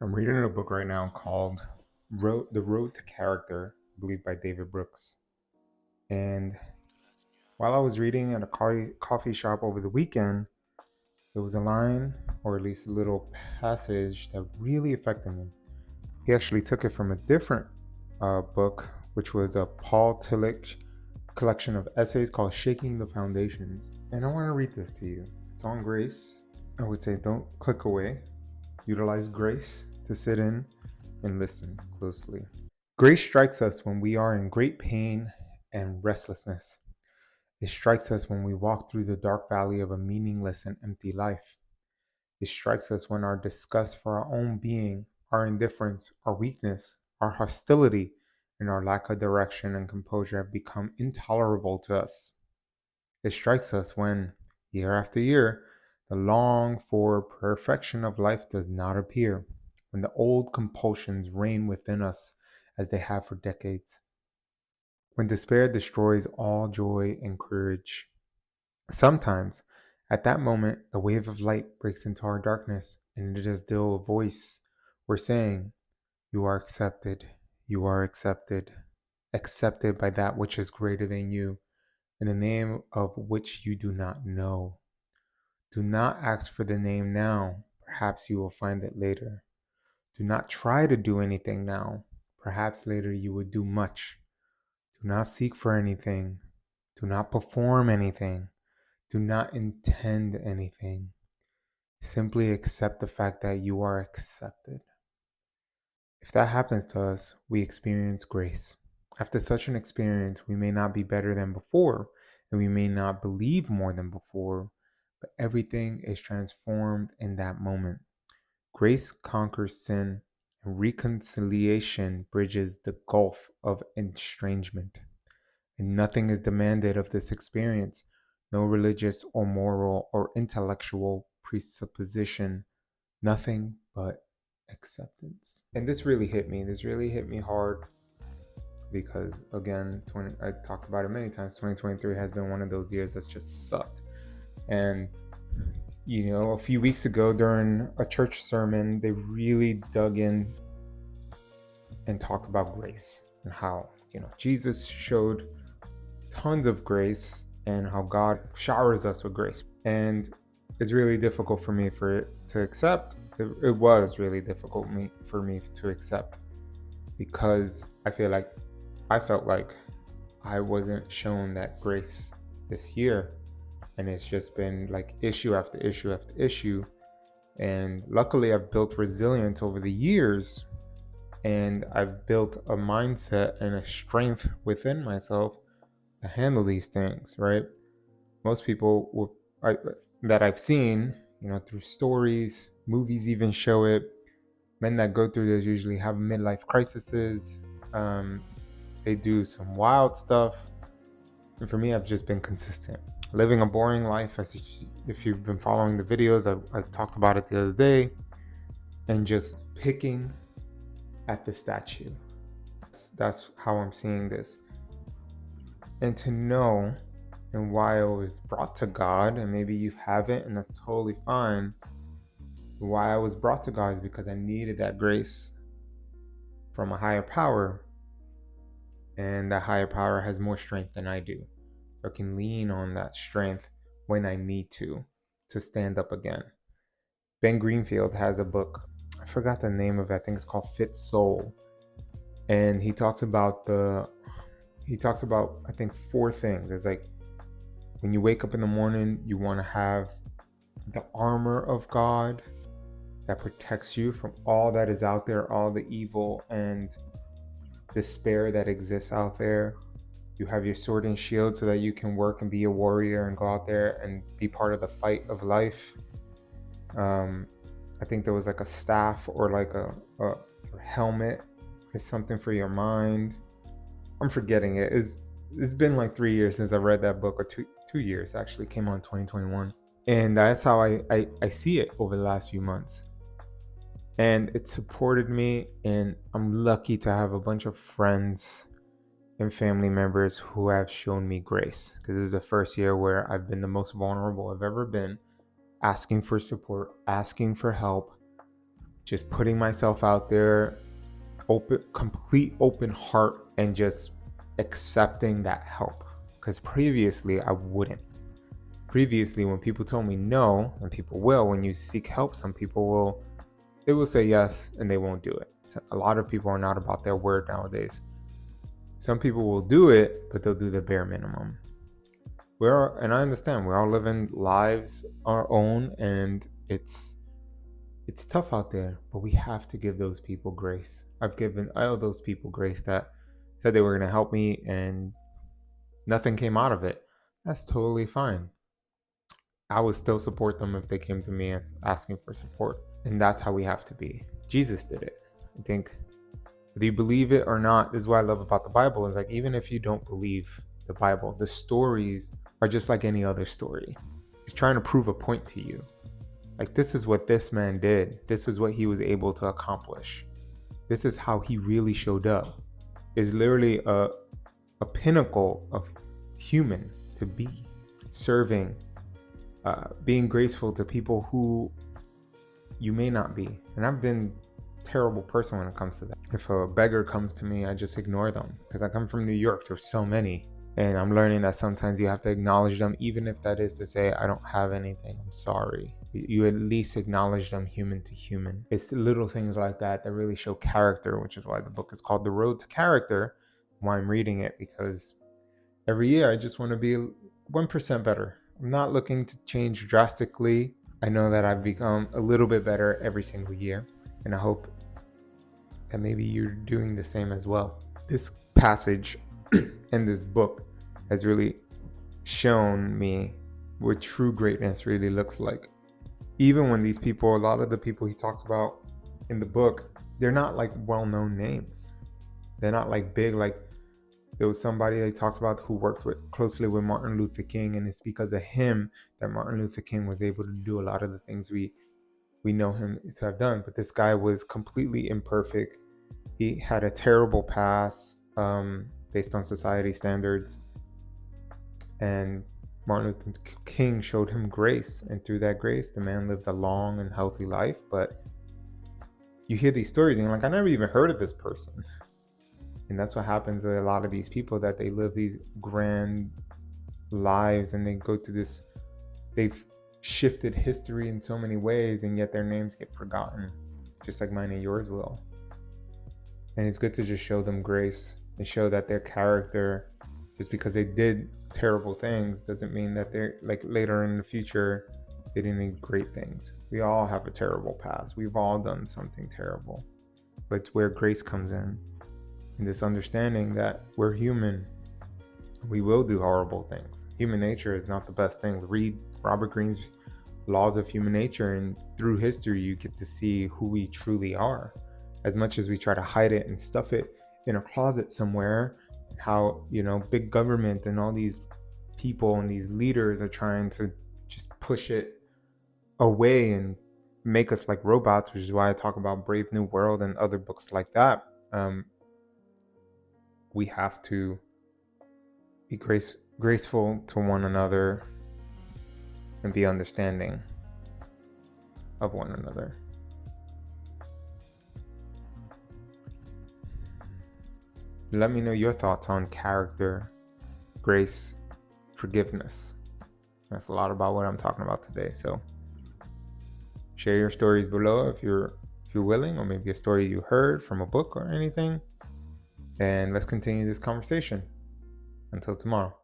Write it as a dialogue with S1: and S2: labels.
S1: I'm reading a book right now called The Road to Character, I believe by David Brooks. And while I was reading at a coffee shop over the weekend, there was a line, or at least a little passage, that really affected me. He actually took it from a different book, which was a Paul Tillich collection of essays called Shaking the Foundations. And I want to read this to you. It's on grace. I would say don't click away. Utilize grace to sit in and listen closely. Grace strikes us when we are in great pain and restlessness. It strikes us when we walk through the dark valley of a meaningless and empty life. It strikes us when our disgust for our own being, our indifference, our weakness, our hostility, and our lack of direction and composure have become intolerable to us. It strikes us when, year after year, the longed for perfection of life does not appear, when the old compulsions reign within us as they have for decades, when despair destroys all joy and courage. Sometimes, at that moment, a wave of light breaks into our darkness, and it is still a voice we're saying, "You are accepted, you are accepted, accepted by that which is greater than you, in the name of which you do not know. Do not ask for the name now, perhaps you will find it later. Do not try to do anything now, perhaps later you will do much. Do not seek for anything, do not perform anything, do not intend anything. Simply accept the fact that you are accepted." If that happens to us, we experience grace. After such an experience, we may not be better than before, and we may not believe more than before, but everything is transformed in that moment. Grace conquers sin, and reconciliation bridges the gulf of estrangement. And nothing is demanded of this experience, no religious or moral or intellectual presupposition, nothing but acceptance. And this really hit me. This really hit me hard because, again, I talked about it many times. 2023 has been one of those years that's just sucked. And a few weeks ago during a church sermon, they really dug in and talked about grace and how, Jesus showed tons of grace and how God showers us with grace. And it's really difficult for me for it to accept. It was really difficult for me to accept because I felt like I wasn't shown that grace this year. And it's just been like issue after issue after issue. And luckily, I've built resilience over the years, and I've built a mindset and a strength within myself to handle these things, right? Most people that I've seen, through stories, movies even show it. Men that go through this usually have midlife crises. They do some wild stuff. And for me, I've just been consistent. Living a boring life, if you've been following the videos, I talked about it the other day, and just picking at the statue. That's how I'm seeing this. And to know and why I was brought to God, and maybe you haven't, and that's totally fine. Why I was brought to God is because I needed that grace from a higher power, and that higher power has more strength than I do. I can lean on that strength when I need to stand up again. Ben Greenfield has a book. I forgot the name of it. I think it's called Fit Soul. And he talks about I think 4 things. It's like when you wake up in the morning, you want to have the armor of God that protects you from all that is out there, all the evil and despair that exists out there. You have your sword and shield so that you can work and be a warrior and go out there and be part of the fight of life. I think there was like a staff or like a helmet. It's something for your mind. I'm forgetting it. It's been like 3 years since I read that book, or 2 years actually. Came out in 2021, and that's how I see it over the last few months. And it supported me, and I'm lucky to have a bunch of friends and family members who have shown me grace, because this is the first year where I've been the most vulnerable I've ever been, asking for support, asking for help, just putting myself out there, complete open heart, and just accepting that help. Because previously I wouldn't. Previously, when people told me no, and people will, when you seek help, some people will say yes and they won't do it. So a lot of people are not about their word nowadays. Some people will do it, but they'll do the bare minimum. And I understand we're all living lives our own, and it's tough out there, but we have to give those people grace. I owe those people grace that said they were going to help me and nothing came out of it. That's totally fine. I would still support them if they came to me asking for support. And that's how we have to be. Jesus did it. I think whether you believe it or not, this is what I love about the Bible, is like, even if you don't believe the Bible, the stories are just like any other story. It's trying to prove a point to you. Like, this is what this man did. This is what he was able to accomplish. This is how he really showed up. It's literally a pinnacle of human to be. Serving, being graceful to people who you may not be. And I've been a terrible person when it comes to that. If a beggar comes to me, I just ignore them, because I come from New York. There's so many. And I'm learning that sometimes you have to acknowledge them, even if that is to say, I don't have anything, I'm sorry. You at least acknowledge them human to human. It's little things like that that really show character, which is why the book is called The Road to Character, why I'm reading it, because every year I just want to be 1% better. I'm not looking to change drastically. I know that I've become a little bit better every single year, and I hope that maybe you're doing the same as well. This passage in this book has really shown me what true greatness really looks like. Even when these people, a lot of the people he talks about in the book, they're not like well-known names. They're not like big, like there was somebody that he talks about who worked closely with Martin Luther King, and it's because of him that Martin Luther King was able to do a lot of the things we know him to have done. But this guy was completely imperfect. He had a terrible past, based on society standards, and Martin Luther King showed him grace, and through that grace the man lived a long and healthy life. But you hear these stories and you're like, I never even heard of this person. And that's what happens to a lot of these people, that they live these grand lives and they go through this, they've shifted history in so many ways, and yet their names get forgotten, just like mine and yours will. And it's good to just show them grace and show that their character, just because they did terrible things, doesn't mean that they're like later in the future they didn't do great things. We all have a terrible past. We've all done something terrible. But it's where grace comes in this understanding that we're human. We will do horrible things. Human nature is not the best thing. Read Robert Greene's Laws of Human Nature, and through history you get to see who we truly are. As much as we try to hide it and stuff it in a closet somewhere, how, big government and all these people and these leaders are trying to just push it away and make us like robots, which is why I talk about Brave New World and other books like that. We have to be graceful to one another and be understanding of one another. Let me know your thoughts on character, grace, forgiveness. That's a lot about what I'm talking about today. So share your stories below if you're willing, or maybe a story you heard from a book or anything. And let's continue this conversation. Until tomorrow.